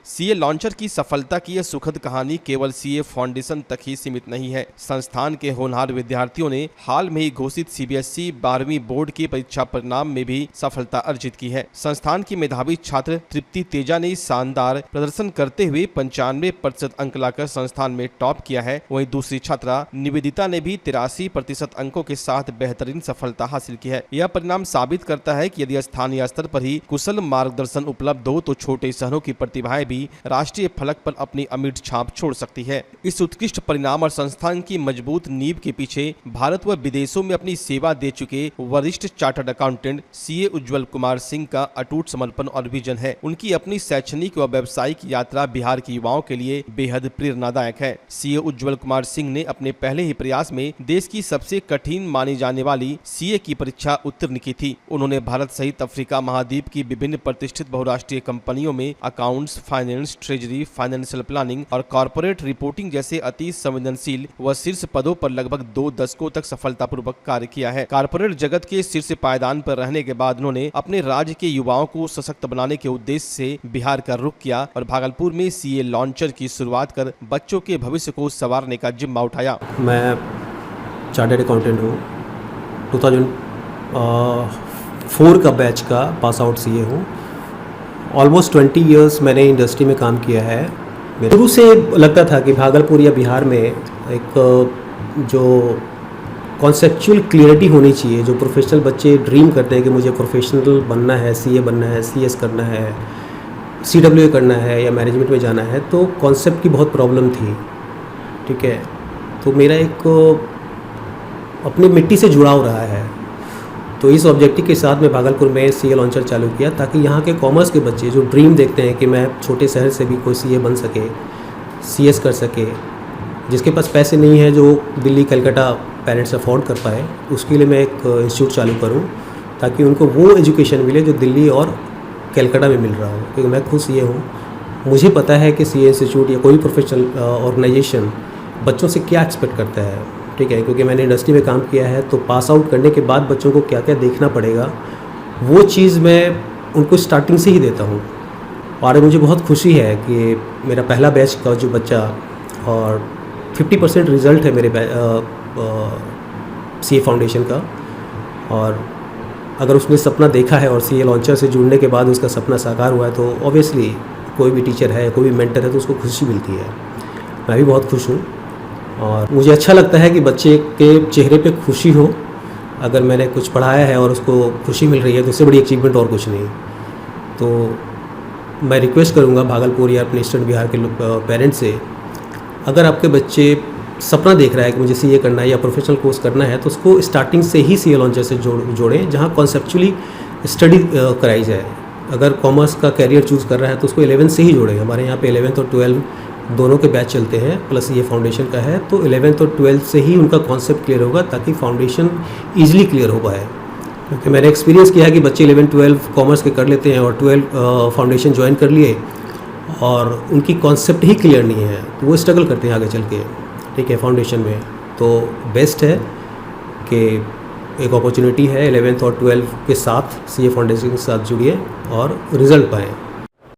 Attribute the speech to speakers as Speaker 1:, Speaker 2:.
Speaker 1: CA launcher की सफलता की यह सुखद कहानी केवल सीए फाउंडेशन तक ही सीमित नहीं है। संस्थान के होनहार विद्यार्थियों ने हाल में ही घोषित सीबीएसई 12वीं बोर्ड की परीक्षा परिणाम में भी सफलता अर्जित की है। संस्थान की मेधावी छात्र तृप्ति तेजा ने शानदार प्रदर्शन करते हुए 95% अंक लाकर संस्थान में टॉप किया है। वहीं दूसरी छात्रा निवेदिता ने भी 83% अंकों के साथ बेहतरीन सफलता हासिल की है। यह परिणाम साबित करता है कि यदि स्थानीय स्तर पर ही कुशल मार्गदर्शन उपलब्ध हो तो छोटे शहरों की प्रतिभाएं भी राष्ट्रीय फलक पर अपनी अमिट छाप छोड़ सकती है। इस उत्कृष्ट परिणाम और संस्थान की मजबूत नींव के पीछे भारत व विदेशों में अपनी सेवा दे चुके वरिष्ठ चार्टर्ड अकाउंटेंट सीए उज्जवल कुमार सिंह का अटूट समर्पण और विजन है। उनकी अपनी शैक्षणिक व व्यावसायिक यात्रा बिहार के युवाओं के लिए बेहद प्रेरणादायक है। सीए उज्जवल कुमार सिंह ने अपने पहले ही प्रयास में देश की सबसे कठिन मानी जाने वाली सीए की परीक्षा उत्तीर्ण की थी। उन्होंने भारत सहित अफ्रीका महाद्वीप की विभिन्न प्रतिष्ठित बहुराष्ट्रीय कंपनियों में accounts, finance, treasury, financial planning और कॉर्पोरेट रिपोर्टिंग जैसे अति संवेदनशील व शीर्ष पदों पर लगभग 2 दशकों तक सफलतापूर्वक कार्य किया है। कॉर्पोरेट जगत के शीर्ष पायदान पर रहने के बाद उन्होंने अपने राज्य के युवाओं को सशक्त बनाने के उद्देश्य से बिहार का रुख किया और भागलपुर में सीए लॉन्चर की शुरुआत कर बच्चों के भविष्य को संवारने का जिम्मा उठाया।
Speaker 2: मैं चार्टर्ड अकाउंटेंट हूँ, 2004 का बैच का पास आउट सीए हूँ। ऑलमोस्ट 20 इयर्स मैंने इंडस्ट्री में काम किया है। शुरू से लगता था कि भागलपुर या बिहार में एक जो कॉन्सेप्चुअल क्लियरिटी होनी चाहिए, जो प्रोफेशनल बच्चे ड्रीम करते हैं कि मुझे प्रोफेशनल बनना है, सीए बनना है, सीएस करना है, सीडब्ल्यूए करना है या मैनेजमेंट में जाना है, तो कॉन्सेप्ट की बहुत प्रॉब्लम थी। ठीक है, तो मेरा एक अपनी मिट्टी से जुड़ाव रहा है। तो इस ऑब्जेक्टिव के साथ मैं भागलपुर में सीए लॉन्चर चालू किया ताकि यहाँ के कॉमर्स के बच्चे जो ड्रीम देखते हैं कि मैं छोटे शहर से भी कोई सीए बन सके, सीएस कर सके, जिसके पास पैसे नहीं है, जो दिल्ली कलकत्ता पेरेंट्स अफोर्ड कर पाए, उसके लिए मैं एक इंस्टीट्यूट चालू करूँ ताकि उनको वो एजुकेशन मिले जो दिल्ली और कलकत्ता में मिल रहा हो। क्योंकि मैं खुद सीए हूँ, मुझे पता है कि सीए इंस्टीट्यूट या कोई प्रोफेशनल ऑर्गेनाइजेशन बच्चों से क्या एक्सपेक्ट करता है। ठीक है, क्योंकि मैंने इंडस्ट्री में काम किया है, तो पास आउट करने के बाद बच्चों को क्या क्या देखना पड़ेगा, वो चीज़ मैं उनको स्टार्टिंग से ही देता हूँ। और मुझे बहुत खुशी है कि मेरा पहला बैच का जो बच्चा, और 50% रिज़ल्ट है मेरे सीए फाउंडेशन का, और अगर उसने सपना देखा है और सीए लॉन्चर से जुड़ने के बाद उसका सपना साकार हुआ है, तो ऑब्वियसली कोई भी टीचर है, कोई भी मेंटर है, तो उसको खुशी मिलती है। मैं भी बहुत खुश हूँ और मुझे अच्छा लगता है कि बच्चे के चेहरे पे खुशी हो। अगर मैंने कुछ पढ़ाया है और उसको खुशी मिल रही है तो उससे बड़ी अचीवमेंट और कुछ नहीं। तो मैं रिक्वेस्ट करूँगा भागलपुर या अपने ईस्टर्न बिहार के पेरेंट्स से, अगर आपके बच्चे सपना देख रहा है कि मुझे सीए करना है या प्रोफेशनल कोर्स करना है, तो उसको स्टार्टिंग से ही सीए लॉन्चर से जोड़ें, जहाँ कॉन्सेप्चुअली स्टडी कराई जाए। अगर कॉमर्स का कैरियर चूज़ कर रहा है तो उसको 11 से ही जोड़ें। हमारे यहाँ पे 11th और 12 दोनों के बैच चलते हैं, प्लस ये फाउंडेशन का है, तो 11th और 12th से ही उनका कॉन्सेप्ट क्लियर होगा ताकि फाउंडेशन ईजिली क्लियर हो पाए। क्योंकि मैंने एक्सपीरियंस किया है कि बच्चे 11-12 कॉमर्स के कर लेते हैं और 12 फाउंडेशन ज्वाइन कर लिए और उनकी कॉन्सेप्ट ही क्लियर नहीं है, तो वो स्ट्रगल करते हैं आगे चल के। ठीक है, फाउंडेशन में तो बेस्ट है कि एक अपॉर्चुनिटी है 11th और 12 के साथ सीए फाउंडेशन के साथ जुड़िए और रिज़ल्ट पाएँ।